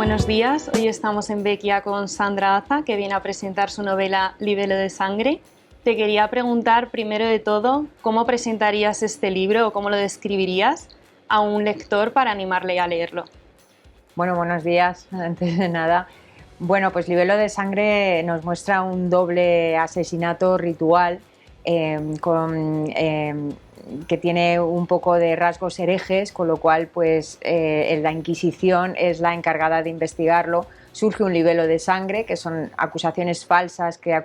Buenos días, hoy estamos en Bequia con Sandra Aza, que viene a presentar su novela Libelo de Sangre. Te quería preguntar, primero de todo, ¿cómo presentarías este libro o cómo lo describirías a un lector para animarle a leerlo? Bueno, buenos días, antes de nada. Bueno, pues Libelo de Sangre nos muestra un doble asesinato ritual que tiene un poco de rasgos herejes, con lo cual pues la Inquisición es la encargada de investigarlo. Surge un libelo de sangre, que son acusaciones falsas que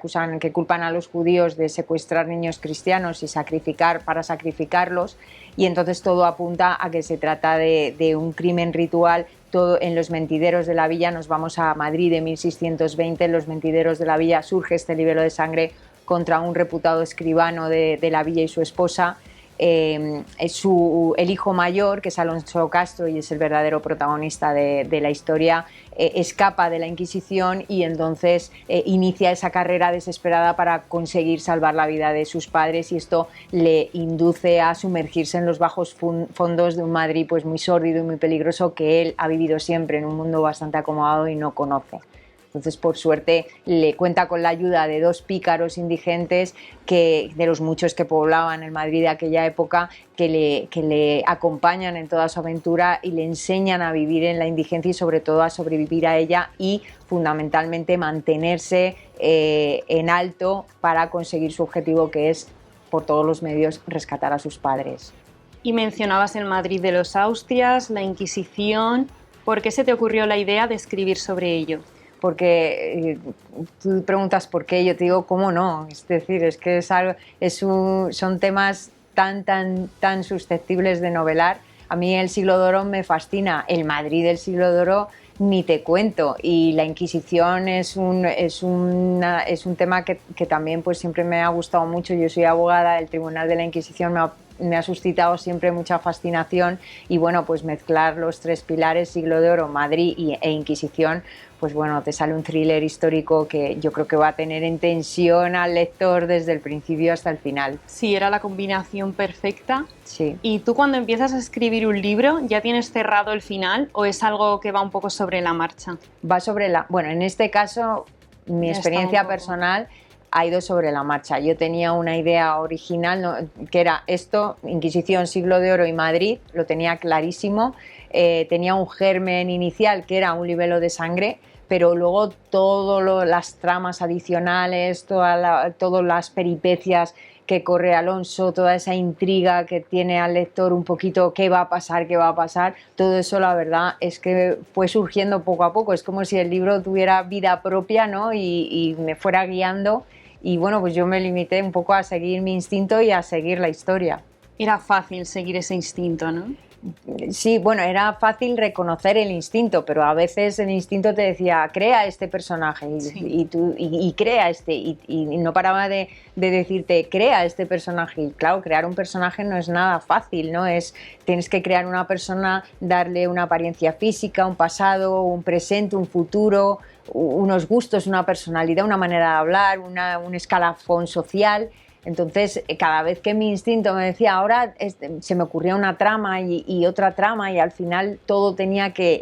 culpan a los judíos de secuestrar niños cristianos y sacrificarlos, y entonces todo apunta a que se trata de un crimen ritual. Todo en los mentideros de la villa. Nos vamos a Madrid de 1620, en los mentideros de la villa surge este libelo de sangre contra un reputado escribano de la villa y su esposa. El hijo mayor, que es Alonso Castro y es el verdadero protagonista de la historia, escapa de la Inquisición y entonces inicia esa carrera desesperada para conseguir salvar la vida de sus padres, y esto le induce a sumergirse en los bajos fondos de un Madrid pues muy sórdido y muy peligroso, que él ha vivido siempre en un mundo bastante acomodado y no conoce. Entonces, por suerte, le cuenta con la ayuda de dos pícaros indigentes, de los muchos que poblaban el Madrid de aquella época, que le acompañan en toda su aventura y le enseñan a vivir en la indigencia y sobre todo a sobrevivir a ella y fundamentalmente mantenerse en alto para conseguir su objetivo, que es por todos los medios rescatar a sus padres. Y mencionabas el Madrid de los Austrias, la Inquisición. ¿Por qué se te ocurrió la idea de escribir sobre ello? Porque tú preguntas por qué, yo te digo cómo no. Es decir, es que son temas tan susceptibles de novelar. A mí el siglo de oro me fascina, el Madrid del siglo de oro ni te cuento, y la Inquisición es un tema que también pues siempre me ha gustado mucho. Yo soy abogada, el Tribunal de la Inquisición me ha suscitado siempre mucha fascinación, y bueno, pues mezclar los tres pilares, siglo de oro, Madrid e Inquisición, pues bueno, te sale un thriller histórico que yo creo que va a tener en tensión al lector desde el principio hasta el final. Sí, era la combinación perfecta. Sí. ¿Y tú cuando empiezas a escribir un libro ya tienes cerrado el final o es algo que va un poco sobre la marcha? Bueno, en este caso mi experiencia personal ha ido sobre la marcha. Yo tenía una idea original, ¿no?, que era esto, Inquisición, siglo de oro y Madrid, lo tenía clarísimo. Tenía un germen inicial que era un libelo de sangre, pero luego todas las tramas adicionales, todas las peripecias que corre Alonso, toda esa intriga que tiene al lector un poquito qué va a pasar, todo eso la verdad es que fue surgiendo poco a poco. Es como si el libro tuviera vida propia, ¿no?, y me fuera guiando, y bueno, pues yo me limité un poco a seguir mi instinto y a seguir la historia. Era fácil seguir ese instinto, ¿no? Sí, bueno, era fácil reconocer el instinto, pero a veces el instinto te decía, crea este personaje, y crea y no paraba de decirte, crea este personaje. Y claro, crear un personaje no es nada fácil, ¿no? Tienes que crear una persona, darle una apariencia física, un pasado, un presente, un futuro, unos gustos, una personalidad, una manera de hablar, un escalafón social. Entonces, cada vez que mi instinto me decía, ahora se me ocurría una trama y otra trama, y al final todo tenía que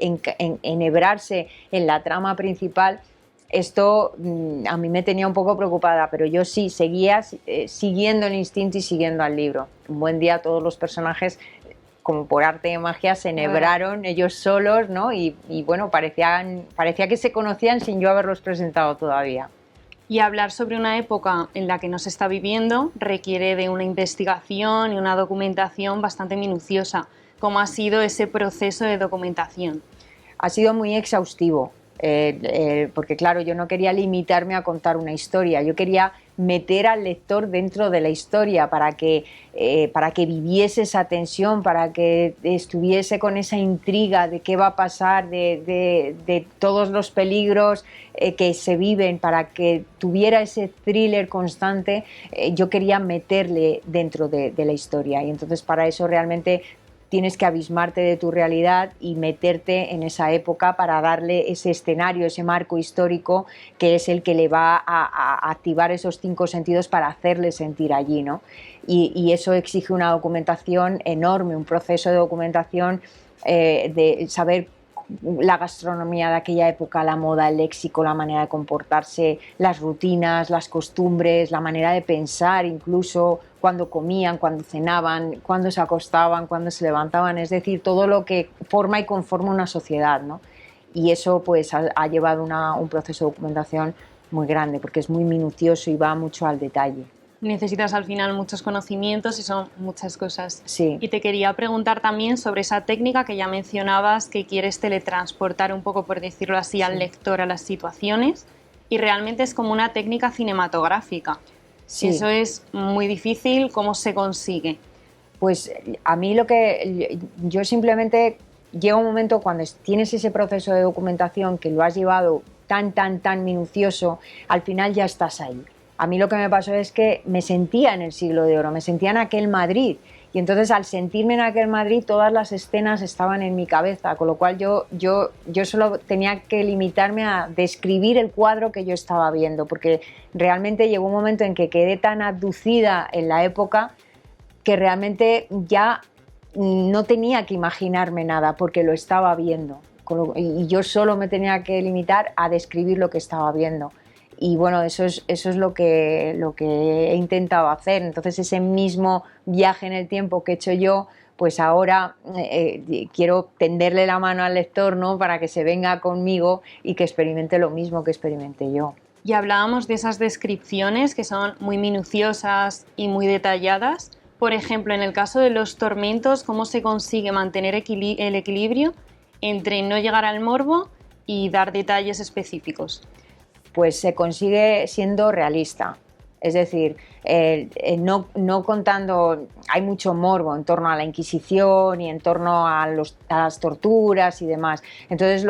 enhebrarse en la trama principal, esto a mí me tenía un poco preocupada, pero yo sí seguía siguiendo el instinto y siguiendo al libro. Un buen día todos los personajes, como por arte de magia, se enhebraron ellos solos, ¿no? Y bueno, parecía que se conocían sin yo haberlos presentado todavía. Y hablar sobre una época en la que no se está viviendo requiere de una investigación y una documentación bastante minuciosa. ¿Cómo ha sido ese proceso de documentación? Ha sido muy exhaustivo, porque claro, yo no quería limitarme a contar una historia, yo quería meter al lector dentro de la historia para que viviese esa tensión, para que estuviese con esa intriga de qué va a pasar, de todos los peligros que se viven, para que tuviera ese thriller constante. Yo quería meterle dentro de la historia, y entonces para eso realmente tienes que abismarte de tu realidad y meterte en esa época para darle ese escenario, ese marco histórico, que es el que le va a activar esos 5 sentidos para hacerle sentir allí, ¿no? Y eso exige una documentación enorme, un proceso de documentación, de saber la gastronomía de aquella época, la moda, el léxico, la manera de comportarse, las rutinas, las costumbres, la manera de pensar, incluso cuando comían, cuando cenaban, cuando se acostaban, cuando se levantaban, es decir, todo lo que forma y conforma una sociedad, ¿no? Y eso pues ha llevado un proceso de documentación muy grande, porque es muy minucioso y va mucho al detalle. Necesitas al final muchos conocimientos y son muchas cosas. Sí. Y te quería preguntar también sobre esa técnica que ya mencionabas, que quieres teletransportar un poco, por decirlo así, al lector a las situaciones, y realmente es como una técnica cinematográfica. Sí. Eso es muy difícil. ¿Cómo se consigue? Pues a mí yo simplemente llega un momento cuando tienes ese proceso de documentación que lo has llevado tan minucioso, al final ya estás ahí. A mí lo que me pasó es que me sentía en el Siglo de Oro, me sentía en aquel Madrid, y entonces al sentirme en aquel Madrid todas las escenas estaban en mi cabeza, con lo cual yo solo tenía que limitarme a describir el cuadro que yo estaba viendo, porque realmente llegó un momento en que quedé tan abducida en la época que realmente ya no tenía que imaginarme nada porque lo estaba viendo, y yo solo me tenía que limitar a describir lo que estaba viendo. Y bueno, eso es lo que he intentado hacer. Entonces ese mismo viaje en el tiempo que he hecho yo, pues ahora quiero tenderle la mano al lector, ¿no?, para que se venga conmigo y que experimente lo mismo que experimenté yo. Y hablábamos de esas descripciones que son muy minuciosas y muy detalladas. Por ejemplo, en el caso de los tormentos, ¿cómo se consigue mantener el equilibrio entre no llegar al morbo y dar detalles específicos? Pues se consigue siendo realista. Es decir, no contando, hay mucho morbo en torno a la Inquisición y en torno a las torturas y demás. Entonces,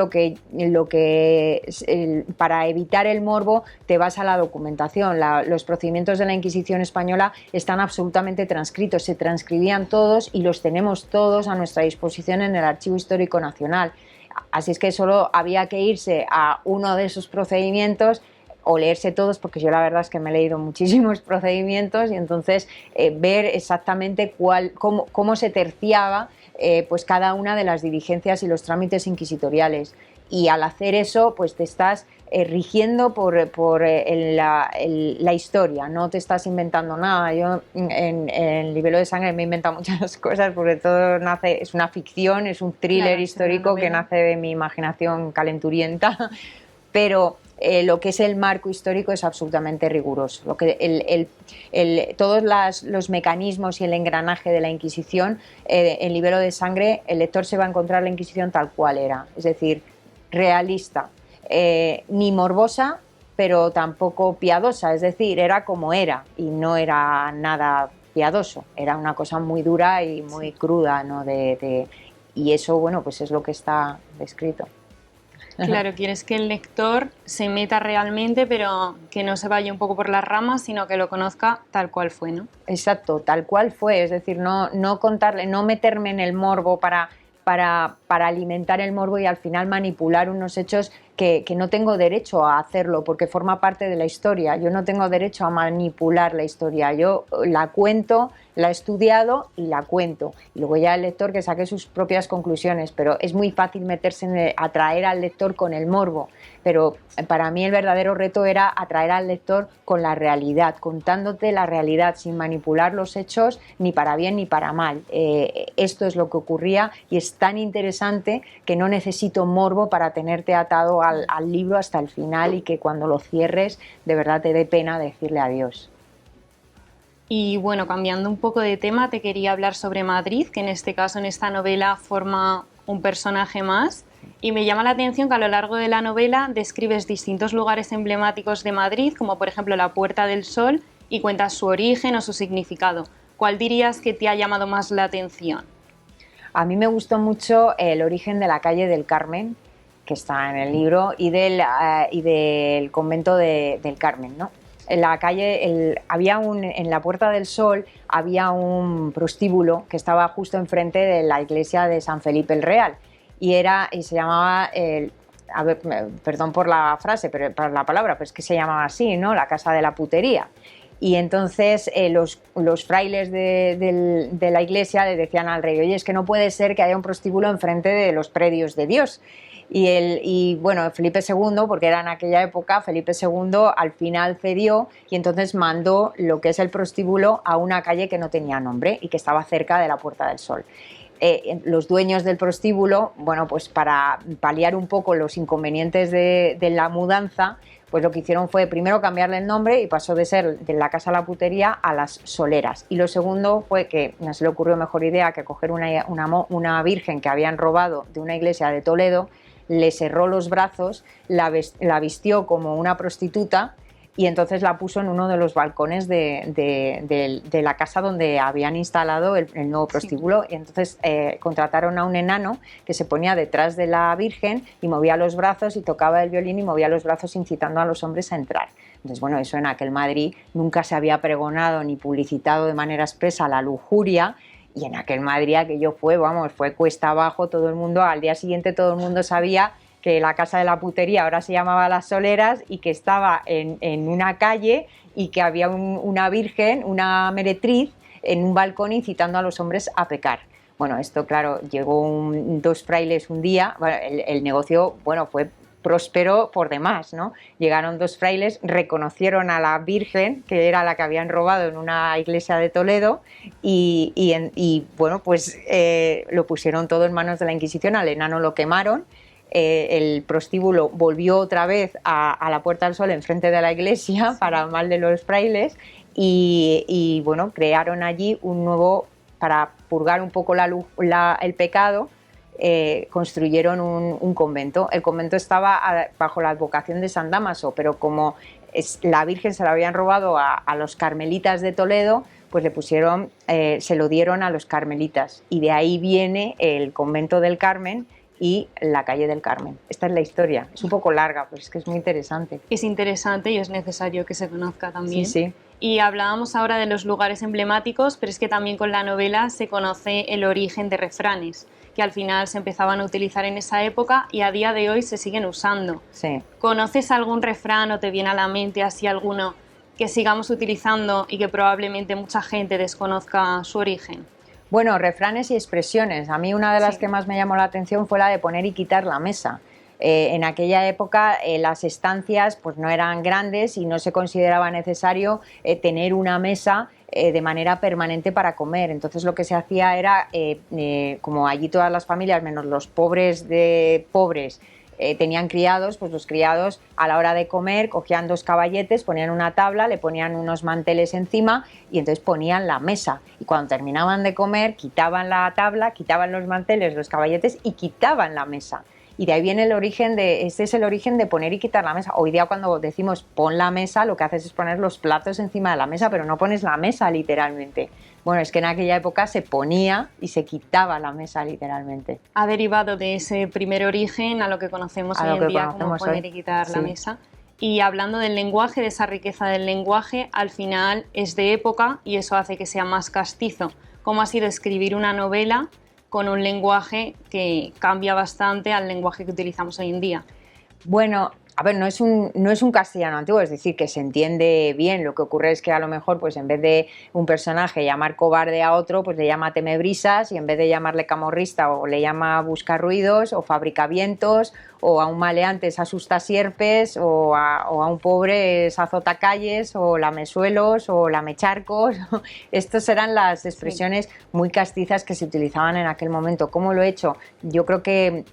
para evitar el morbo te vas a la documentación. Los procedimientos de la Inquisición española están absolutamente transcritos, se transcribían todos y los tenemos todos a nuestra disposición en el Archivo Histórico Nacional. Así es que solo había que irse a uno de esos procedimientos o leerse todos, porque yo la verdad es que me he leído muchísimos procedimientos, y entonces ver exactamente cómo se terciaba pues cada una de las diligencias y los trámites inquisitoriales. Y al hacer eso, pues te estás rigiendo por la historia, no te estás inventando nada. Yo en el Libelo de Sangre me he inventado muchas cosas, porque todo es una ficción, es un thriller histórico que nace de mi imaginación calenturienta, pero lo que es el marco histórico es absolutamente riguroso. Todos los mecanismos y el engranaje de la Inquisición, en Libelo de Sangre, el lector se va a encontrar la Inquisición tal cual era, es decir, realista, ni morbosa, pero tampoco piadosa, es decir, era como era y no era nada piadoso, era una cosa muy dura y muy cruda, ¿no? Y eso, bueno, pues es lo que está descrito. Claro, quieres que el lector se meta realmente, pero que no se vaya un poco por las ramas, sino que lo conozca tal cual fue, ¿no? Exacto, tal cual fue, es decir, no contarle, no meterme en el morbo para alimentar el morbo y al final manipular unos hechos que no tengo derecho a hacerlo porque forma parte de la historia. Yo no tengo derecho a manipular la historia, yo la cuento, la he estudiado y la cuento. Y luego ya el lector que saque sus propias conclusiones, pero es muy fácil meterse atraer al lector con el morbo. Pero para mí el verdadero reto era atraer al lector con la realidad, contándote la realidad sin manipular los hechos ni para bien ni para mal. Esto es lo que ocurría y es tan interesante que no necesito morbo para tenerte atado al libro hasta el final y que cuando lo cierres de verdad te dé pena decirle adiós. Y bueno, cambiando un poco de tema, te quería hablar sobre Madrid, que en este caso, en esta novela, forma un personaje más. Y me llama la atención que a lo largo de la novela describes distintos lugares emblemáticos de Madrid, como por ejemplo la Puerta del Sol, y cuentas su origen o su significado. ¿Cuál dirías que te ha llamado más la atención? A mí me gustó mucho el origen de la calle del Carmen, que está en el libro, y del convento del Carmen, ¿no? En la calle, en la Puerta del Sol había un prostíbulo que estaba justo enfrente de la iglesia de San Felipe el Real y se llamaba, a ver, perdón por la frase, pero por la palabra, pero es que se llamaba así, ¿no? La casa de la putería. Y entonces los frailes de la iglesia le decían al rey: oye, es que no puede ser que haya un prostíbulo enfrente de los predios de Dios. Y bueno, Felipe II, porque era en aquella época, Felipe II al final cedió y entonces mandó lo que es el prostíbulo a una calle que no tenía nombre y que estaba cerca de la Puerta del Sol. Los dueños del prostíbulo, bueno, pues para paliar un poco los inconvenientes de la mudanza, pues lo que hicieron fue primero cambiarle el nombre y pasó de ser de la Casa de la Putería a las Soleras. Y lo segundo fue que no se le ocurrió mejor idea que coger una virgen que habían robado de una iglesia de Toledo, le cerró los brazos, la vistió como una prostituta y entonces la puso en uno de los balcones de la casa donde habían instalado el nuevo prostíbulo. Sí. Y entonces contrataron a un enano que se ponía detrás de la Virgen y movía los brazos y tocaba el violín y movía los brazos incitando a los hombres a entrar. Entonces, bueno, eso en aquel Madrid nunca se había pregonado ni publicitado de manera expresa la lujuria. Y en aquel Madrid aquello fue cuesta abajo, todo el mundo, al día siguiente todo el mundo sabía que la Casa de la Putería ahora se llamaba Las Soleras y que estaba en una calle y que había una virgen, una meretriz, en un balcón incitando a los hombres a pecar. Bueno, esto claro, llegó dos frailes un día, el negocio, bueno, fue próspero por demás, ¿no? Llegaron dos frailes, reconocieron a la Virgen, que era la que habían robado en una iglesia de Toledo, y bueno, pues lo pusieron todo en manos de la Inquisición, al enano lo quemaron. El prostíbulo volvió otra vez a la Puerta del Sol enfrente de la iglesia, para mal de los frailes, y bueno, crearon allí un nuevo, para purgar un poco el pecado, construyeron un convento. El convento estaba bajo la advocación de San Dámaso, pero como la Virgen se la habían robado a los carmelitas de Toledo, pues se lo dieron a los carmelitas, y de ahí viene el convento del Carmen y la calle del Carmen. Esta es la historia, es un poco larga, pero es que es muy interesante. Es interesante y es necesario que se conozca también. Sí, sí. Y hablábamos ahora de los lugares emblemáticos, pero es que también con la novela se conoce el origen de refranes, que al final se empezaban a utilizar en esa época y a día de hoy se siguen usando. Sí. ¿Conoces algún refrán o te viene a la mente así alguno que sigamos utilizando y que probablemente mucha gente desconozca su origen? Bueno, refranes y expresiones. A mí una de las que más me llamó la atención fue la de poner y quitar la mesa. En aquella época las estancias pues no eran grandes y no se consideraba necesario tener una mesa de manera permanente para comer. Entonces lo que se hacía era, como allí todas las familias, menos los pobres de pobres, tenían criados, pues los criados a la hora de comer cogían dos caballetes, ponían una tabla, le ponían unos manteles encima y entonces ponían la mesa. Y cuando terminaban de comer, quitaban la tabla, quitaban los manteles, los caballetes y quitaban la mesa. Y de ahí viene este es el origen de poner y quitar la mesa. Hoy día cuando decimos pon la mesa, lo que haces es poner los platos encima de la mesa, pero no pones la mesa literalmente. Bueno, es que en aquella época se ponía y se quitaba la mesa literalmente. Ha derivado de ese primer origen a lo que conocemos hoy en día como poner y quitar la mesa. Y hablando del lenguaje, de esa riqueza del lenguaje, al final es de época y eso hace que sea más castizo. ¿Cómo ha sido escribir una novela con un lenguaje que cambia bastante al lenguaje que utilizamos hoy en día? Bueno, a ver, no es un castellano antiguo, es decir, que se entiende bien. Lo que ocurre es que a lo mejor, pues en vez de un personaje llamar cobarde a otro, pues le llama temebrisas, y en vez de llamarle camorrista, o le llama buscarruidos, o fabricavientos, o a un maleante es asustasierpes, o a un pobre es azotacalles, o lamesuelos, o lamecharcos. Estas eran las expresiones muy castizas que se utilizaban en aquel momento. ¿Cómo lo he hecho? Yo creo que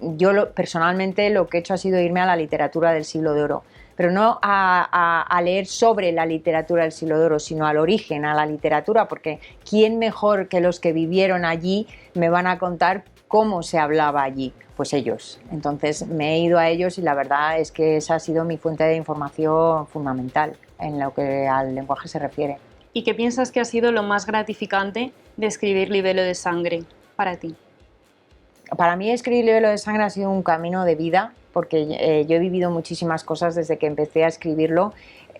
personalmente lo que he hecho ha sido irme a la literatura del Siglo de Oro, pero no a leer sobre la literatura del Siglo de Oro, sino al origen, a la literatura, porque ¿quién mejor que los que vivieron allí me van a contar cómo se hablaba allí? Pues ellos. Entonces me he ido a ellos y la verdad es que esa ha sido mi fuente de información fundamental en lo que al lenguaje se refiere. ¿Y qué piensas que ha sido lo más gratificante de escribir Libelo de Sangre para ti? Para mí escribir Libelo de Sangre ha sido un camino de vida, porque yo he vivido muchísimas cosas desde que empecé a escribirlo.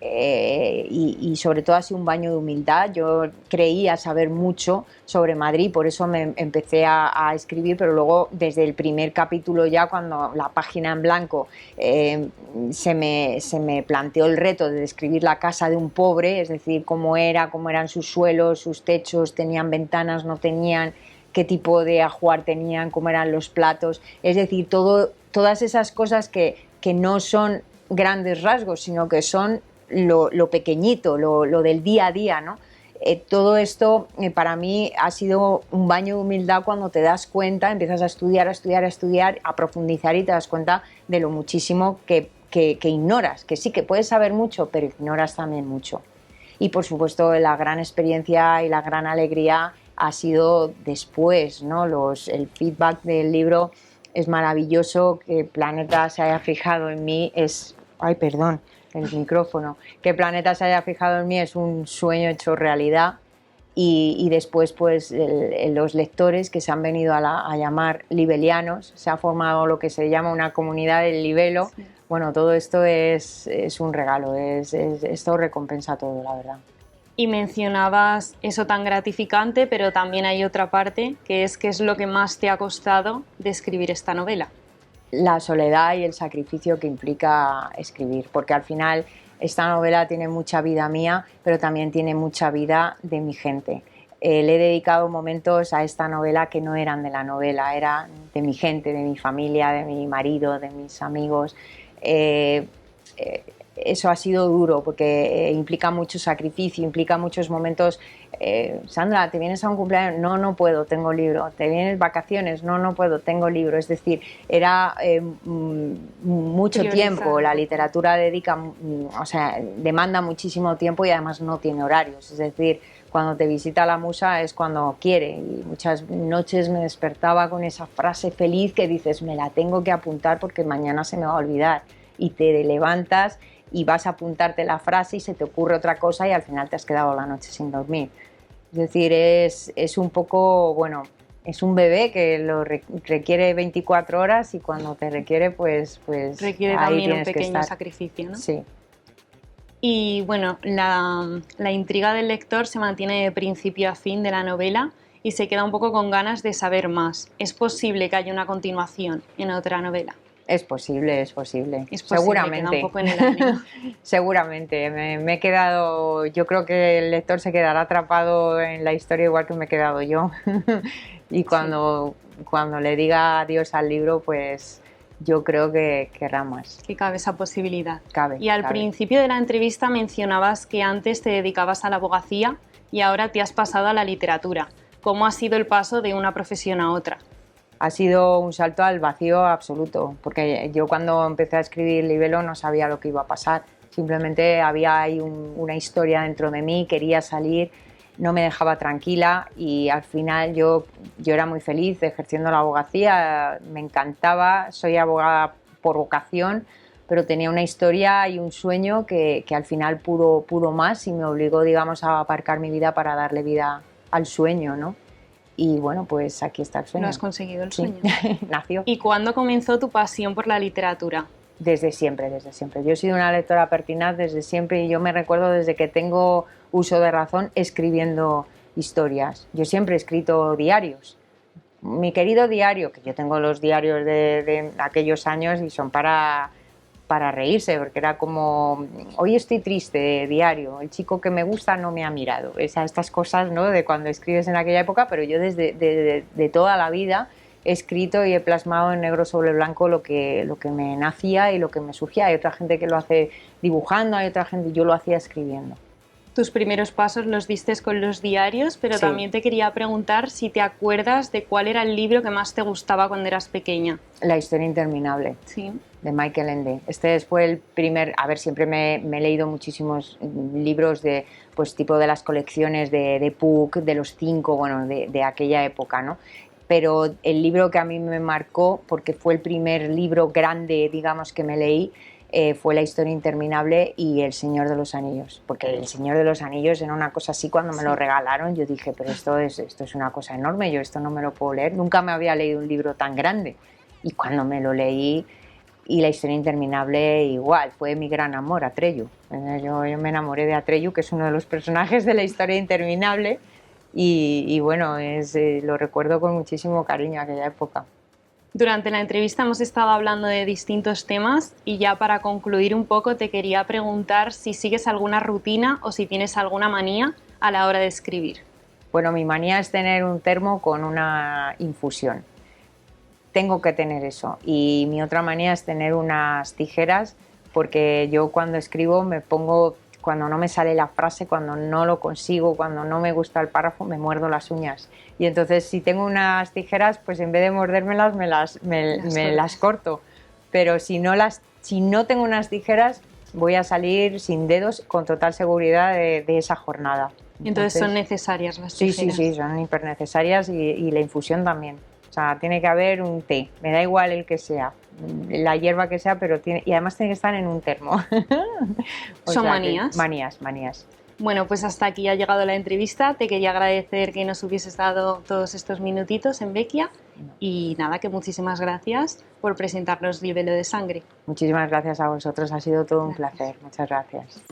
y sobre todo ha sido un baño de humildad. Yo creía saber mucho sobre Madrid, por eso me empecé a escribir, pero luego desde el primer capítulo ya, cuando la página en blanco, se me planteó el reto de describir la casa de un pobre, es decir, cómo eran sus suelos, sus techos, tenían ventanas, no tenían, qué tipo de ajuar tenían, cómo eran los platos, es decir, todas esas cosas que no son grandes rasgos, sino que son lo pequeñito, lo del día a día, ¿no? Todo esto para mí ha sido un baño de humildad cuando te das cuenta, empiezas a estudiar, a profundizar y te das cuenta de lo muchísimo que ignoras, que sí que puedes saber mucho, pero ignoras también mucho. Y por supuesto la gran experiencia y la gran alegría ha sido después, ¿no? El feedback del libro es maravilloso, que Planeta se haya fijado en mí el micrófono, que Planeta se haya fijado en mí es un sueño hecho realidad, y después pues los lectores que se han venido a llamar libelianos, se ha formado lo que se llama una comunidad del libelo. Sí. Bueno, todo esto es un regalo, esto recompensa todo, la verdad. Y mencionabas eso tan gratificante, pero también hay otra parte, que es qué es lo que más te ha costado de escribir esta novela. La soledad y el sacrificio que implica escribir, porque al final esta novela tiene mucha vida mía, pero también tiene mucha vida de mi gente. Le he dedicado momentos a esta novela que no eran de la novela, eran de mi gente, de mi familia, de mi marido, de mis amigos. Eso ha sido duro porque implica mucho sacrificio, implica muchos momentos. Sandra, ¿te vienes a un cumpleaños? No, no puedo, tengo libro. ¿Te vienes vacaciones? No, no puedo, tengo libro. Es decir, era mucho tiempo. La literatura demanda muchísimo tiempo y además no tiene horarios. Es decir, cuando te visita la musa es cuando quiere, y muchas noches me despertaba con esa frase feliz que dices, me la tengo que apuntar porque mañana se me va a olvidar, y te levantas y vas a apuntarte la frase y se te ocurre otra cosa y al final te has quedado la noche sin dormir. Es decir, es un poco, bueno, es un bebé que requiere 24 horas y cuando te requiere, pues requiere ahí también un tienes pequeño sacrificio, ¿no? Sí. Y bueno, la intriga del lector se mantiene de principio a fin de la novela y se queda un poco con ganas de saber más. ¿Es posible que haya una continuación en otra novela? Es posible, es posible. Es posible, seguramente. Queda un poco en el aire, ¿no? Seguramente. Me he quedado, yo creo que el lector se quedará atrapado en la historia igual que me he quedado yo. Y cuando le diga adiós al libro, pues yo creo que querrá más. Que cabe esa posibilidad. Cabe. Y al principio de la entrevista mencionabas que antes te dedicabas a la abogacía y ahora te has pasado a la literatura. ¿Cómo ha sido el paso de una profesión a otra? Ha sido un salto al vacío absoluto, porque yo cuando empecé a escribir Libelo no sabía lo que iba a pasar. Simplemente había ahí una historia dentro de mí, quería salir, no me dejaba tranquila, y al final yo era muy feliz ejerciendo la abogacía, me encantaba, soy abogada por vocación, pero tenía una historia y un sueño que al final pudo más y me obligó, digamos, a aparcar mi vida para darle vida al sueño, ¿no? Y bueno, pues aquí está el sueño. Lo has conseguido, el sueño. Sí. Nació. ¿Y cuándo comenzó tu pasión por la literatura? Desde siempre, desde siempre. Yo he sido una lectora pertinaz desde siempre y yo me recuerdo desde que tengo uso de razón escribiendo historias. Yo siempre he escrito diarios. Mi querido diario, que yo tengo los diarios de aquellos años y son para reírse, porque era como, hoy estoy triste, diario, el chico que me gusta no me ha mirado. Estas cosas, ¿no?, de cuando escribes en aquella época, pero yo desde de toda la vida he escrito y he plasmado en negro sobre blanco lo que me nacía y lo que me surgía. Hay otra gente que lo hace dibujando, hay otra gente, yo lo hacía escribiendo. Tus primeros pasos los diste con los diarios, pero sí. También te quería preguntar si te acuerdas de cuál era el libro que más te gustaba cuando eras pequeñña. La historia interminable. Sí. De Michael Ende. Este fue el primer, siempre me he leído muchísimos libros de, pues, tipo de las colecciones de Puck, de los 5, bueno, de aquella época, ¿no? Pero el libro que a mí me marcó, porque fue el primer libro grande, digamos, que me leí, fue La historia interminable y El Señor de los Anillos, porque El Señor de los Anillos era una cosa así. Cuando me lo regalaron yo dije, pero esto es una cosa enorme, yo esto no me lo puedo leer, nunca me había leído un libro tan grande, y cuando me lo leí Y La historia interminable igual, fue mi gran amor, Atreyu. Yo me enamoré de Atreyu, que es uno de los personajes de La historia interminable, y bueno, lo recuerdo con muchísimo cariño aquella época. Durante la entrevista hemos estado hablando de distintos temas y ya para concluir un poco te quería preguntar si sigues alguna rutina o si tienes alguna manía a la hora de escribir. Bueno, mi manía es tener un termo con una infusión. Tengo que tener eso. Y mi otra manía es tener unas tijeras, porque yo cuando escribo me pongo, cuando no me sale la frase, cuando no lo consigo, cuando no me gusta el párrafo, me muerdo las uñas. Y entonces si tengo unas tijeras, pues en vez de mordérmelas me las corto. Pero si no tengo unas tijeras, voy a salir sin dedos con total seguridad de esa jornada. Entonces son necesarias las tijeras. Sí, son hiper necesarias, y la infusión también. O sea, tiene que haber un té, me da igual el que sea, la hierba que sea, pero y además tiene que estar en un termo. ¿Son manías? Manías. Bueno, pues hasta aquí ha llegado la entrevista. Te quería agradecer que nos hubieses dado todos estos minutitos en Vecchia. Y nada, que muchísimas gracias por presentarnos Livello de Sangre. Muchísimas gracias a vosotros, ha sido todo un placer. Muchas gracias.